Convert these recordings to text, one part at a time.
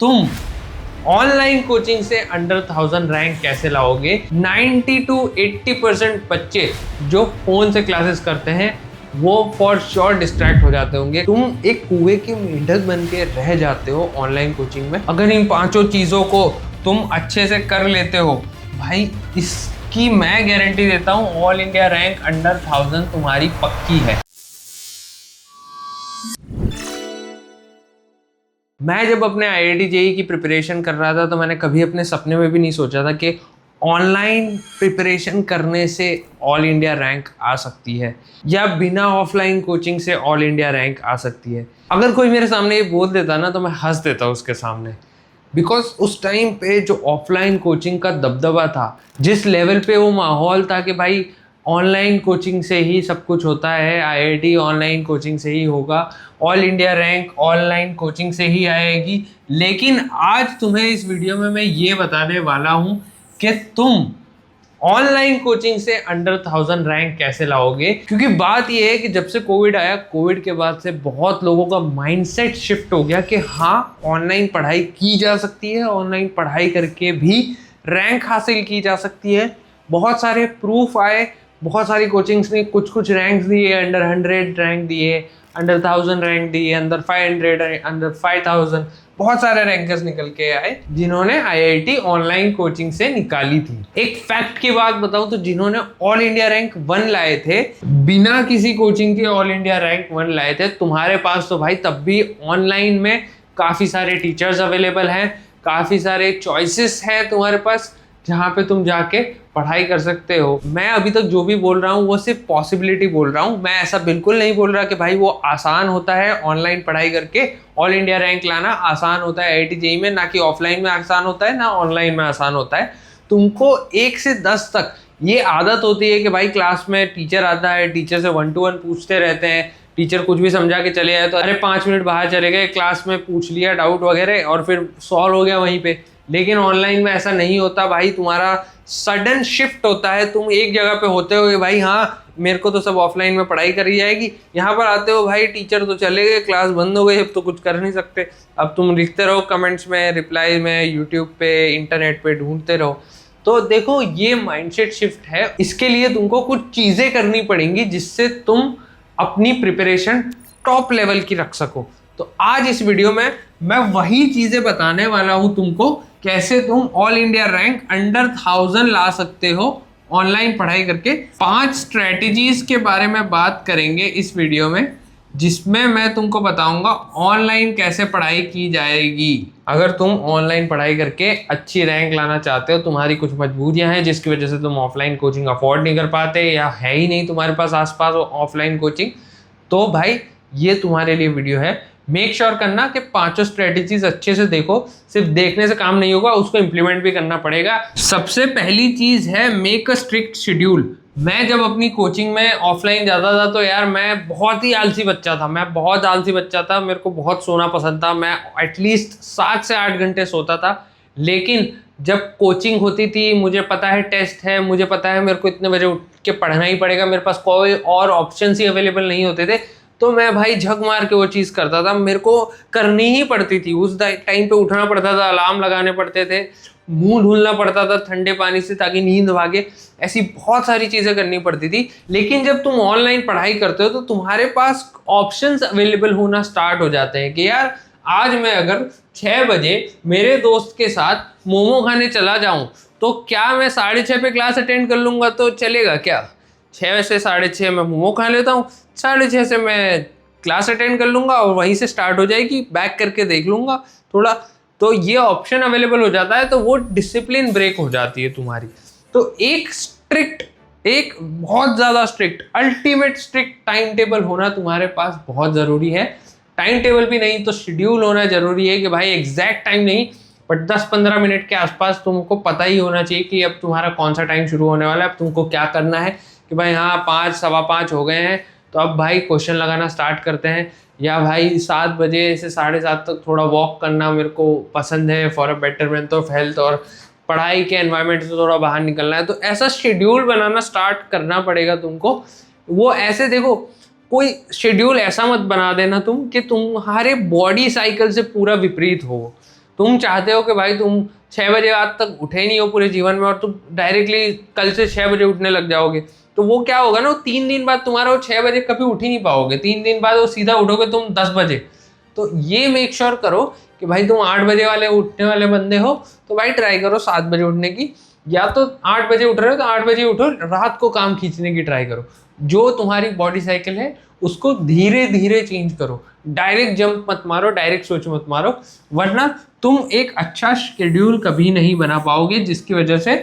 तुम online coaching से under 1000 rank कैसे लाओगे। 90 to 80% बच्चे जो फोन से क्लासेस करते हैं वो फॉर श्योर डिस्ट्रैक्ट हो जाते होंगे। तुम एक कुएं के मेंढक बन के रह जाते हो ऑनलाइन कोचिंग में। अगर इन पांचों चीजों को तुम अच्छे से कर लेते हो भाई, इसकी मैं गारंटी देता हूँ ऑल इंडिया रैंक अंडर 1000 तुम्हारी पक्की है। मैं जब अपने IIT JEE की प्रिपरेशन कर रहा था तो मैंने कभी अपने सपने में भी नहीं सोचा था कि ऑनलाइन प्रिपरेशन करने से ऑल इंडिया रैंक आ सकती है या बिना ऑफलाइन कोचिंग से ऑल इंडिया रैंक आ सकती है। अगर कोई मेरे सामने ये बोल देता ना तो मैं हंस देता उसके सामने, बिकॉज उस टाइम पे जो ऑफलाइन कोचिंग का दबदबा था, जिस लेवल पे वो माहौल था कि भाई ऑनलाइन कोचिंग से ही सब कुछ होता है, IIT ऑनलाइन कोचिंग से ही होगा, all India rank online coaching से ही आएगी। लेकिन आज तुम्हें इस वीडियो में मैं ये बताने वाला हूँ कि तुम ऑनलाइन कोचिंग से अंडर 1000 रैंक कैसे लाओगे। क्योंकि बात ये है कि जब से कोविड आया, कोविड के बाद से बहुत लोगों का माइंडसेट शिफ्ट हो गया कि हाँ, ऑनलाइन पढ़ाई की जा सकती है, ऑनलाइन पढ़ाई करके भी रैंक हासिल की जा सकती है। बहुत सारे प्रूफ आए, बहुत सारी कोचिंग्स ने कुछ कुछ रैंक्स दिए, अंडर 100 रैंक दिए, अंडर 1000 रैंक दिए, अंडर 500, अंडर 5000, बहुत सारे रैंकर्स निकल के आए जिन्होंने IIT ऑनलाइन कोचिंग से निकाली थी। एक फैक्ट की बात बताऊं तो जिन्होंने ऑल इंडिया रैंक 1 लाए थे, बिना किसी कोचिंग के ऑल इंडिया रैंक 1 लाए थे, तुम्हारे पास तो भाई तब भी ऑनलाइन में काफी सारे टीचर्स अवेलेबल हैं, काफी सारे चॉइसेस हैं तुम्हारे पास जहाँ पे तुम जाके पढ़ाई कर सकते हो। मैं अभी तक जो भी बोल रहा हूँ वो सिर्फ पॉसिबिलिटी बोल रहा हूँ। मैं ऐसा बिल्कुल नहीं बोल रहा कि भाई वो आसान होता है ऑनलाइन पढ़ाई करके ऑल इंडिया रैंक लाना आसान होता है IIT JEE में, ना कि ऑफलाइन में आसान होता है ना ऑनलाइन में आसान होता है। तुमको 1 से 10 तक ये आदत होती है कि भाई क्लास में टीचर आता है, टीचर से 1 to 1 पूछते रहते हैं, टीचर कुछ भी समझा के चले आए तो अरे 5 मिनट बाहर चले गए, क्लास में पूछ लिया डाउट वगैरह और फिर सॉल्व हो गया वहीं पे। लेकिन ऑनलाइन में ऐसा नहीं होता भाई, तुम्हारा सडन शिफ्ट होता है। तुम एक जगह पे होते हो कि भाई हाँ, मेरे को तो सब ऑफलाइन में पढ़ाई करी जाएगी, यहाँ पर आते हो भाई टीचर तो चले गए, क्लास बंद हो गई, अब तो कुछ कर नहीं सकते। अब तुम लिखते रहो कमेंट्स में, रिप्लाई में, यूट्यूब पे, इंटरनेट पे ढूंढते रहो। तो देखो ये माइंडसेट शिफ्ट है। इसके लिए तुमको कुछ चीज़ें करनी पड़ेंगी जिससे तुम अपनी प्रिपरेशन टॉप लेवल की रख सको। तो आज इस वीडियो में मैं वही चीज़ें बताने वाला हूँ तुमको, कैसे तुम ऑल इंडिया रैंक अंडर 1000 ला सकते हो ऑनलाइन पढ़ाई करके। 5 स्ट्रेटजीज के बारे में बात करेंगे इस वीडियो में, जिसमें मैं तुमको बताऊंगा ऑनलाइन कैसे पढ़ाई की जाएगी। अगर तुम ऑनलाइन पढ़ाई करके अच्छी रैंक लाना चाहते हो, तुम्हारी कुछ मजबूरियां हैं जिसकी वजह से तुम ऑफलाइन कोचिंग अफोर्ड नहीं कर पाते या है ही नहीं तुम्हारे पास आसपास ऑफलाइन कोचिंग, तो भाई ये तुम्हारे लिए वीडियो है। मेक श्योर करना कि 5 स्ट्रेटेजीज अच्छे से देखो, सिर्फ देखने से काम नहीं होगा, उसको इम्प्लीमेंट भी करना पड़ेगा। सबसे पहली चीज है मेक अ स्ट्रिक्ट शेड्यूल। मैं जब अपनी कोचिंग में ऑफलाइन जाता था तो यार मैं बहुत ही आलसी बच्चा था, मेरे को बहुत सोना पसंद था। मैं एटलीस्ट 7 से 8 घंटे सोता था। लेकिन जब कोचिंग होती थी, मुझे पता है टेस्ट है, मुझे पता है मेरे को इतने बजे उठ के पढ़ना ही पड़ेगा, मेरे पास कोई और ऑप्शन ही अवेलेबल नहीं होते थे, तो मैं भाई झक मार के वो चीज़ करता था। मेरे को करनी ही पड़ती थी, उस टाइम पे उठना पड़ता था, अलार्म लगाने पड़ते थे, मुंह धुलना पड़ता था ठंडे पानी से ताकि नींद भागे, ऐसी बहुत सारी चीज़ें करनी पड़ती थी। लेकिन जब तुम ऑनलाइन पढ़ाई करते हो तो तुम्हारे पास ऑप्शंस अवेलेबल होना स्टार्ट हो जाते हैं कि यार आज मैं अगर 6 बजे मेरे दोस्त के साथ मोमो खाने चला जाऊं तो क्या मैं 6:30 पे क्लास अटेंड कर लूँगा तो चलेगा क्या? 6 से 6:30 मैं मोमो खा लेता हूँ, 6:30 से मैं क्लास अटेंड कर लूँगा और वहीं से स्टार्ट हो जाएगी, बैक करके देख लूँगा थोड़ा। तो ये ऑप्शन अवेलेबल हो जाता है, तो वो डिसिप्लिन ब्रेक हो जाती है तुम्हारी। तो एक बहुत ज़्यादा strict, ultimate strict time table होना तुम्हारे पास बहुत ज़रूरी है। टाइम टेबल भी नहीं तो शेड्यूल होना ज़रूरी है कि भाई एग्जैक्ट टाइम नहीं, बट 10-15 मिनट के आसपास तुमको पता ही होना चाहिए कि अब तुम्हारा कौन सा टाइम शुरू होने वाला है, अब तुमको क्या करना है। कि भाई हाँ 5, 5:15 हो गए हैं तो अब भाई क्वेश्चन लगाना स्टार्ट करते हैं, या भाई 7 बजे से 7:30 तक थोड़ा वॉक करना मेरे को पसंद है for a betterment of health, और पढ़ाई के एनवायरनमेंट से थोड़ा बाहर निकलना है। तो ऐसा शेड्यूल बनाना स्टार्ट करना पड़ेगा तुमको। वो ऐसे देखो, कोई शेड्यूल ऐसा मत बना देना तुम कि तुम्हारे बॉडी साइकिल से पूरा विपरीत हो। तुम चाहते हो कि भाई तुम 6 बजे आज तक उठे नहीं हो पूरे जीवन में और तुम डायरेक्टली कल से 6 बजे उठने लग जाओगे, तो वो क्या होगा ना, 3 दिन बाद तुम्हारा वो 6 बजे कभी उठ ही नहीं पाओगे, 3 दिन बाद वो सीधा उठोगे तुम 10 बजे। तो ये मेक श्योर करो कि भाई तुम 8 बजे वाले उठने वाले बंदे हो, तो भाई ट्राई करो 7 बजे उठने की, या तो 8 बजे उठ रहे हो तो 8 बजे उठो, रात को काम खींचने की ट्राई करो। जो तुम्हारी बॉडी साइकिल है उसको धीरे धीरे चेंज करो, डायरेक्ट जंप मत मारो, डायरेक्ट सोच मत मारो, वरना तुम एक अच्छा शेड्यूल कभी नहीं बना पाओगे, जिसकी वजह से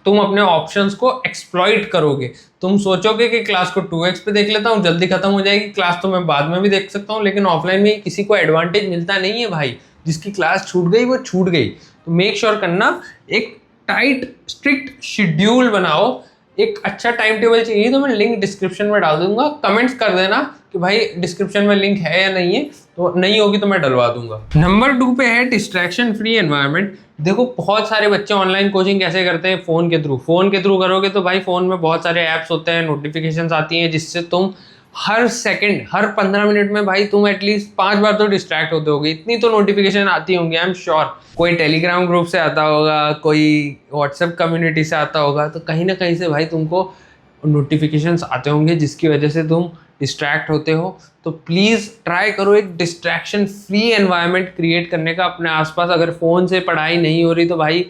तुम अपने ऑप्शंस को एक्सप्लॉइट करोगे। तुम सोचोगे कि क्लास को 2x पे देख लेता हूँ, जल्दी खत्म हो जाएगी क्लास, तो मैं बाद में भी देख सकता हूँ, लेकिन ऑफलाइन में किसी को एडवांटेज मिलता नहीं है भाई, जिसकी क्लास छूट गई वो छूट गई। तो मेक श्योर करना एक टाइट स्ट्रिक्ट शेड्यूल बनाओ, एक अच्छा टाइम टेबल चाहिए, तो मैं लिंक डिस्क्रिप्शन में डाल दूंगा, कमेंट्स कर देना कि भाई डिस्क्रिप्शन में लिंक है या नहीं है, तो नहीं होगी तो मैं डलवा दूंगा। नंबर 2 पे है डिस्ट्रैक्शन फ्री एनवायरनमेंट। देखो बहुत सारे बच्चे ऑनलाइन कोचिंग कैसे करते हैं, फोन के थ्रू करोगे तो भाई फोन में बहुत सारे ऐप्स होते हैं, नोटिफिकेशंस आती हैं, जिससे तुम हर सेकंड हर 15 मिनट में भाई तुम एटलीस्ट 5 बार तो डिस्ट्रैक्ट होते होगे, इतनी तो नोटिफिकेशन आती होंगी, आई एम श्योर। कोई टेलीग्राम ग्रुप से आता होगा, कोई व्हाट्सएप कम्युनिटी से आता होगा, तो कहीं ना कहीं से भाई तुमको नोटिफिकेशंस आते होंगे, जिसकी वजह से तुम डिस्ट्रैक्ट होते हो। तो प्लीज़ ट्राई करो एक डिस्ट्रैक्शन फ्री एनवायरनमेंट क्रिएट करने का अपने आसपास। अगर फ़ोन से पढ़ाई नहीं हो रही तो भाई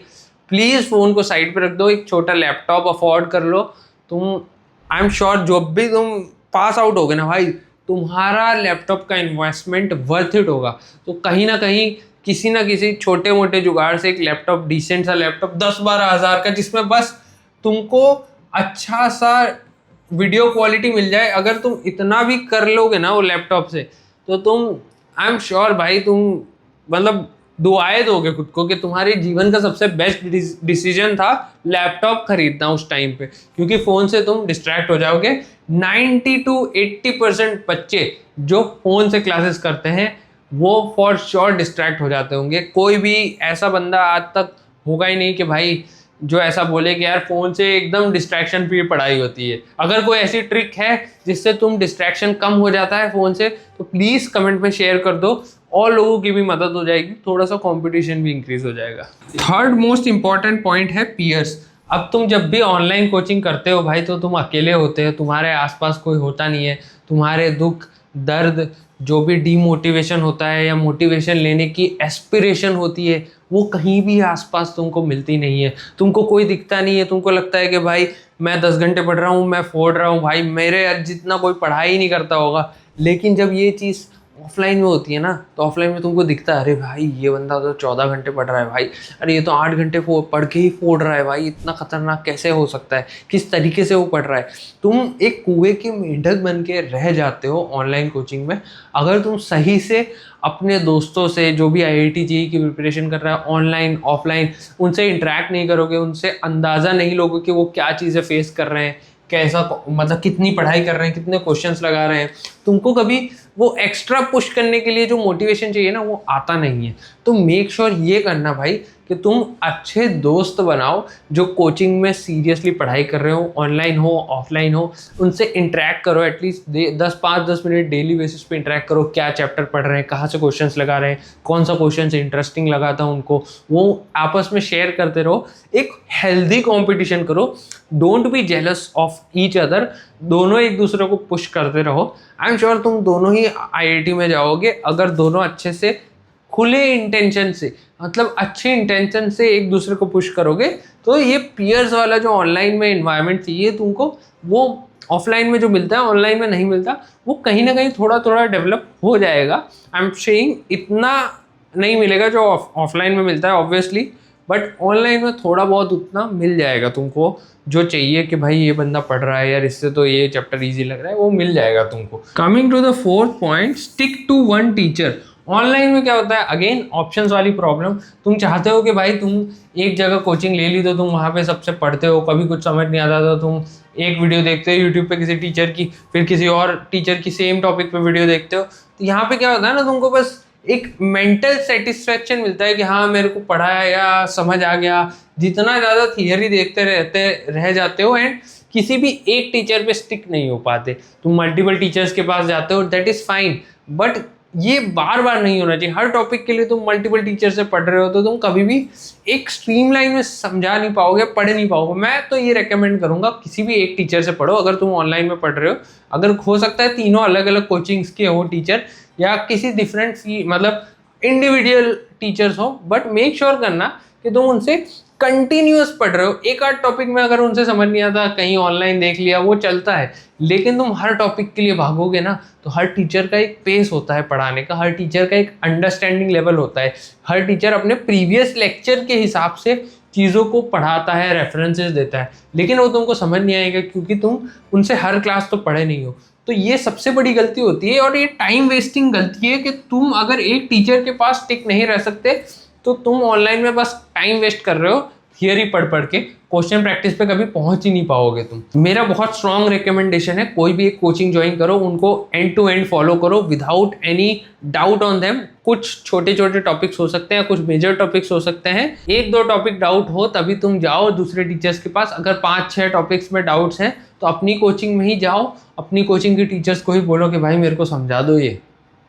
प्लीज़ फ़ोन को साइड पे रख दो, एक छोटा लैपटॉप अफोर्ड कर लो तुम। आई एम श्योर जब भी तुम पास आउट होगे ना भाई, तुम्हारा लैपटॉप का इन्वेस्टमेंट वर्थ इट होगा। तो कहीं ना कहीं किसी ना किसी छोटे मोटे जुगाड़ से एक लैपटॉप, डिसेंट सा लैपटॉप 10-12 हज़ार का, जिसमें बस तुमको अच्छा सा वीडियो क्वालिटी मिल जाए, अगर तुम इतना भी कर लोगे ना वो लैपटॉप से, तो तुम आई एम श्योर भाई तुम मतलब दुआएं दोगे खुद को कि तुम्हारे जीवन का सबसे बेस्ट डिसीजन था लैपटॉप खरीदना उस टाइम पे, क्योंकि फ़ोन से तुम डिस्ट्रैक्ट हो जाओगे। 90 to 80% बच्चे जो फ़ोन से क्लासेस करते हैं वो फॉर श्योर डिस्ट्रैक्ट हो जाते होंगे। कोई भी ऐसा बंदा आज तक होगा ही नहीं कि भाई जो ऐसा बोले कि यार फ़ोन से एकदम डिस्ट्रैक्शन फ्री पढ़ाई होती है। अगर कोई ऐसी ट्रिक है जिससे तुम डिस्ट्रैक्शन कम हो जाता है फ़ोन से, तो प्लीज़ कमेंट में शेयर कर दो, और लोगों की भी मदद हो जाएगी, थोड़ा सा कंपटीशन भी इंक्रीज हो जाएगा। थर्ड मोस्ट इंपॉर्टेंट पॉइंट है पीयर्स। अब तुम जब भी ऑनलाइन कोचिंग करते हो भाई, तो तुम अकेले होते हो, तुम्हारे आसपास कोई होता नहीं है। तुम्हारे दुख दर्द, जो भी डीमोटिवेशन होता है या मोटिवेशन लेने की एस्पिरेशन होती है, वो कहीं भी आसपास तुमको मिलती नहीं है। तुमको कोई दिखता नहीं है, तुमको लगता है कि भाई मैं 10 घंटे पढ़ रहा हूँ, मैं फोड़ रहा हूँ, भाई मेरे जितना कोई पढ़ाई ही नहीं करता होगा। लेकिन जब ये चीज़ ऑफलाइन में होती है ना, तो ऑफलाइन में तुमको दिखता है, अरे भाई ये बंदा तो 14 घंटे पढ़ रहा है भाई, अरे ये तो 8 घंटे पढ़ के ही फोड़ रहा है भाई, इतना खतरनाक कैसे हो सकता है, किस तरीके से वो पढ़ रहा है। तुम एक कुएं के मेंढक बन के रह जाते हो ऑनलाइन कोचिंग में। अगर तुम सही से अपने दोस्तों से, जो भी IIT JEE की प्रिपरेशन कर रहा है ऑनलाइन ऑफलाइन, उनसे इंटरेक्ट नहीं करोगे, उनसे अंदाज़ा नहीं लोगे कि वो क्या चीज़ें फेस कर रहे हैं, कैसा मतलब कितनी पढ़ाई कर रहे हैं, कितने क्वेश्चंस लगा रहे हैं, तुमको कभी वो एक्स्ट्रा पुश करने के लिए जो मोटिवेशन चाहिए ना वो आता नहीं है। तो मेक श्योर ये करना भाई कि तुम अच्छे दोस्त बनाओ जो कोचिंग में सीरियसली पढ़ाई कर रहे हो, ऑनलाइन हो ऑफलाइन हो, उनसे इंटरेक्ट करो, एटलीस्ट 5-10 मिनट डेली बेसिस पे इंटरेक्ट करो। क्या चैप्टर पढ़ रहे हैं, कहाँ से क्वेश्चंस लगा रहे हैं, कौन सा क्वेश्चन इंटरेस्टिंग लगा था उनको, वो आपस में शेयर करते रहो। एक हेल्दी कॉम्पिटिशन करो, don't be jealous of each other, दोनों एक दूसरे को पुश करते रहो। आई एम श्योर तुम दोनों ही IIT में जाओगे अगर दोनों अच्छे से खुले इंटेंशन से, मतलब अच्छे इंटेंशन से एक दूसरे को पुश करोगे। तो ये पीयर्स वाला जो ऑनलाइन में इन्वायरमेंट चाहिए तुमको, वो ऑफलाइन में जो मिलता है ऑनलाइन में नहीं मिलता, वो कहीं ना कहीं थोड़ा थोड़ा डेवलप हो जाएगा। आई एम सेइंग इतना नहीं मिलेगा जो ऑफलाइन में मिलता है ऑब्वियसली, बट ऑनलाइन में थोड़ा बहुत उतना मिल जाएगा तुमको जो चाहिए कि भाई ये बंदा पढ़ रहा है यार, इससे तो ये चैप्टर इजी लग रहा है, वो मिल जाएगा तुमको। Coming to the fourth point, stick to one teacher. Online में क्या होता है, अगेन ऑप्शंस वाली प्रॉब्लम। तुम चाहते हो कि भाई तुम एक जगह कोचिंग ले ली तो तुम वहाँ पे सबसे पढ़ते हो, कभी कुछ समझ नहीं आता तो तुम एक वीडियो देखते हो यूट्यूब पे किसी टीचर की, फिर किसी और टीचर की सेम टॉपिक पे वीडियो देखते हो। तो यहाँ पे क्या होता है ना, तुमको बस एक मेंटल सेटिस्फेक्शन मिलता है कि हाँ मेरे को पढ़ाया या समझ आ गया। जितना ज़्यादा थियरी देखते रह जाते हो एंड किसी भी एक टीचर पे स्टिक नहीं हो पाते। तुम मल्टीपल टीचर्स के पास जाते हो, दैट इज़ फाइन, बट ये बार बार नहीं होना चाहिए। हर टॉपिक के लिए तुम मल्टीपल टीचर से पढ़ रहे हो तो तुम कभी भी एक स्ट्रीमलाइन में समझा नहीं पाओगे, पढ़ नहीं पाओगे। मैं तो ये रेकमेंड करूंगा किसी भी एक टीचर से पढ़ो। अगर तुम ऑनलाइन में पढ़ रहे हो, अगर हो सकता है तीनों अलग अलग कोचिंग्स के हो टीचर, या किसी डिफरेंट मतलब इंडिविजुअल टीचर्स हो, बट मेक श्योर करना कि तुम उनसे कंटिन्यूअस पढ़ रहे हो। एक आध टॉपिक में अगर उनसे समझ नहीं आता, कहीं ऑनलाइन देख लिया, वो चलता है, लेकिन तुम हर टॉपिक के लिए भागोगे ना, तो हर टीचर का एक पेस होता है पढ़ाने का, हर टीचर का एक अंडरस्टैंडिंग लेवल होता है, हर टीचर अपने प्रीवियस लेक्चर के हिसाब से चीज़ों को पढ़ाता है, रेफरेंसेस देता है, लेकिन वो तुमको समझ नहीं आएगा क्योंकि तुम उनसे हर क्लास तो पढ़े नहीं हो। तो ये सबसे बड़ी गलती होती है, और ये टाइम वेस्टिंग गलती है कि तुम अगर एक टीचर के पास टिक नहीं रह सकते तो तुम ऑनलाइन में बस टाइम वेस्ट कर रहे हो, थियरी पढ़ पढ़ के क्वेश्चन प्रैक्टिस पे कभी पहुंच ही नहीं पाओगे तुम। मेरा बहुत स्ट्रॉन्ग रिकमेंडेशन है, कोई भी एक कोचिंग ज्वाइन करो, उनको एंड टू एंड फॉलो करो without any doubt on them. कुछ छोटे छोटे टॉपिक्स हो सकते हैं, कुछ मेजर टॉपिक्स हो सकते हैं। एक दो टॉपिक डाउट हो तभी तुम जाओ दूसरे टीचर्स के पास। अगर 5-6 टॉपिक्स में डाउट्स हैं तो अपनी कोचिंग में ही जाओ, अपनी कोचिंग के टीचर्स को ही बोलो कि भाई मेरे को समझा दो, ये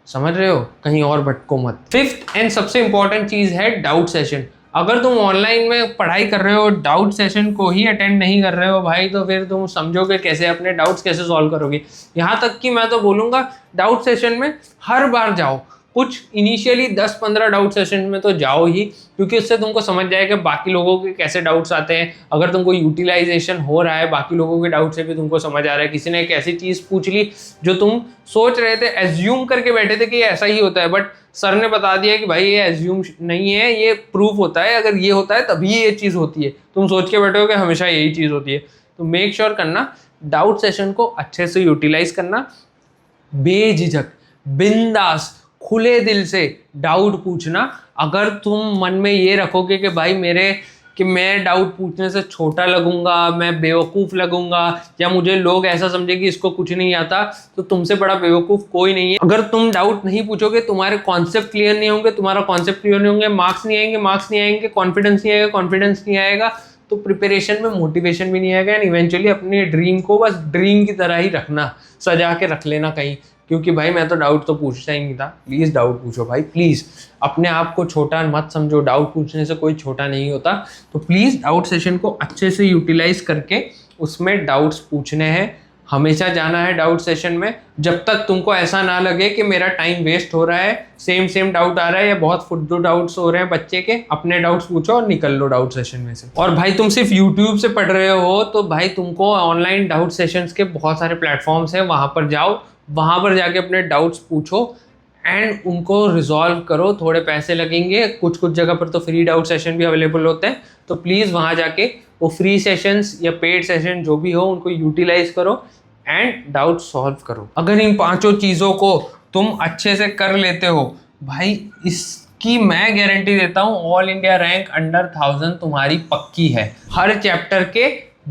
समझ रहे हो, कहीं और भटको मत। फिफ्थ एंड सबसे इंपॉर्टेंट चीज है डाउट सेशन। अगर तुम ऑनलाइन में पढ़ाई कर रहे हो, डाउट सेशन को ही अटेंड नहीं कर रहे हो भाई, तो फिर तुम समझोगे कैसे, अपने डाउट्स कैसे सॉल्व करोगे। यहाँ तक कि मैं तो बोलूँगा डाउट सेशन में हर बार जाओ, कुछ इनिशियली 10-15 डाउट सेशन में तो जाओ ही, क्योंकि उससे तुमको समझ जाएगा बाकी लोगों के कैसे डाउट्स आते हैं। अगर तुमको यूटिलाइजेशन हो रहा है, बाकी लोगों के डाउट से भी तुमको समझ आ रहा है, किसी ने एक ऐसी चीज़ पूछ ली जो तुम सोच रहे थे, एज्यूम करके बैठे थे कि ऐसा ही होता है, बट सर ने बता दिया कि भाई ये एज्यूम नहीं है, ये प्रूफ होता है, अगर ये होता है तभी ये चीज़ होती है। तुम सोच के बैठे हो कि हमेशा यही चीज़ होती है। तो मेक श्योर करना डाउट सेशन को अच्छे से यूटिलाइज करना, बेझिझक बिंदास खुले दिल से डाउट पूछना। अगर तुम मन में ये रखोगे कि भाई मैं डाउट पूछने से छोटा लगूंगा, मैं बेवकूफ़ लगूंगा, या मुझे लोग ऐसा समझे कि इसको कुछ नहीं आता, तो तुमसे बड़ा बेवकूफ़ कोई नहीं है। अगर तुम डाउट नहीं पूछोगे, तुम्हारे कॉन्सेप्ट क्लियर नहीं होंगे, मार्क्स नहीं आएंगे, कॉन्फिडेंस नहीं आएगा, तो प्रिपरेशन में मोटिवेशन भी नहीं आएगा, एंड इवेंचुअली अपने ड्रीम को बस ड्रीम की तरह ही रखना, सजा के रख लेना कहीं, क्योंकि भाई मैं तो डाउट तो पूछता ही नहीं था। प्लीज़ डाउट पूछो भाई, प्लीज़ अपने आप को छोटा मत समझो, डाउट पूछने से कोई छोटा नहीं होता। तो प्लीज़ डाउट सेशन को अच्छे से यूटिलाइज करके उसमें डाउट्स पूछने हैं, हमेशा जाना है डाउट सेशन में, जब तक तुमको ऐसा ना लगे कि मेरा टाइम वेस्ट हो रहा है, सेम डाउट आ रहा है, या बहुत फुद्दू डाउट्स हो रहे हैं बच्चे के। अपने डाउट्स पूछो और निकल लो डाउट सेशन में से। और भाई तुम सिर्फ यूट्यूब से पढ़ रहे हो तो भाई तुमको ऑनलाइन डाउट सेशंस के बहुत सारे प्लेटफॉर्म्स हैं, वहाँ पर जाओ, वहाँ पर जाके अपने डाउट्स पूछो एंड उनको रिजॉल्व करो। थोड़े पैसे लगेंगे, कुछ जगह पर तो फ्री डाउट सेशन भी अवेलेबल होते हैं, तो प्लीज़ वहाँ जाके वो फ्री सेशंस या पेड सेशन जो भी हो उनको यूटिलाइज करो एंड डाउट सॉल्व करो। अगर इन 5 चीज़ों को तुम अच्छे से कर लेते हो भाई, इसकी मैं गारंटी देता हूँ ऑल इंडिया रैंक अंडर 1000 तुम्हारी पक्की है। हर चैप्टर के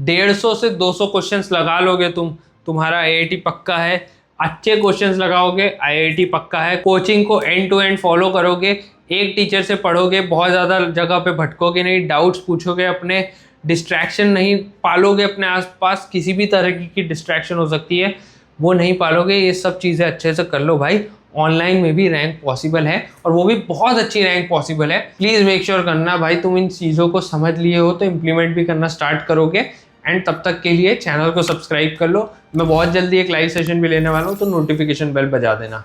150 से 200 क्वेश्चंस लगा लोगे तुम्हारा IIT पक्का है। अच्छे क्वेश्चंस लगाओगे, IIT पक्का है। कोचिंग को एंड टू एंड फॉलो करोगे, एक टीचर से पढ़ोगे, बहुत ज़्यादा जगह पे भटकोगे नहीं, डाउट्स पूछोगे, अपने डिस्ट्रैक्शन नहीं पालोगे, अपने आसपास किसी भी तरह की डिस्ट्रैक्शन हो सकती है वो नहीं पालोगे। ये सब चीज़ें अच्छे से कर लो भाई, ऑनलाइन में भी रैंक पॉसिबल है, और वो भी बहुत अच्छी रैंक पॉसिबल है। प्लीज़ मेक श्योर करना भाई तुम इन चीज़ों को समझ लिए हो तो इम्प्लीमेंट भी करना स्टार्ट करोगे। एंड तब तक के लिए चैनल को सब्सक्राइब कर लो। मैं बहुत जल्दी एक लाइव सेशन भी लेने वाला हूँ, तो नोटिफिकेशन बेल बजा देना।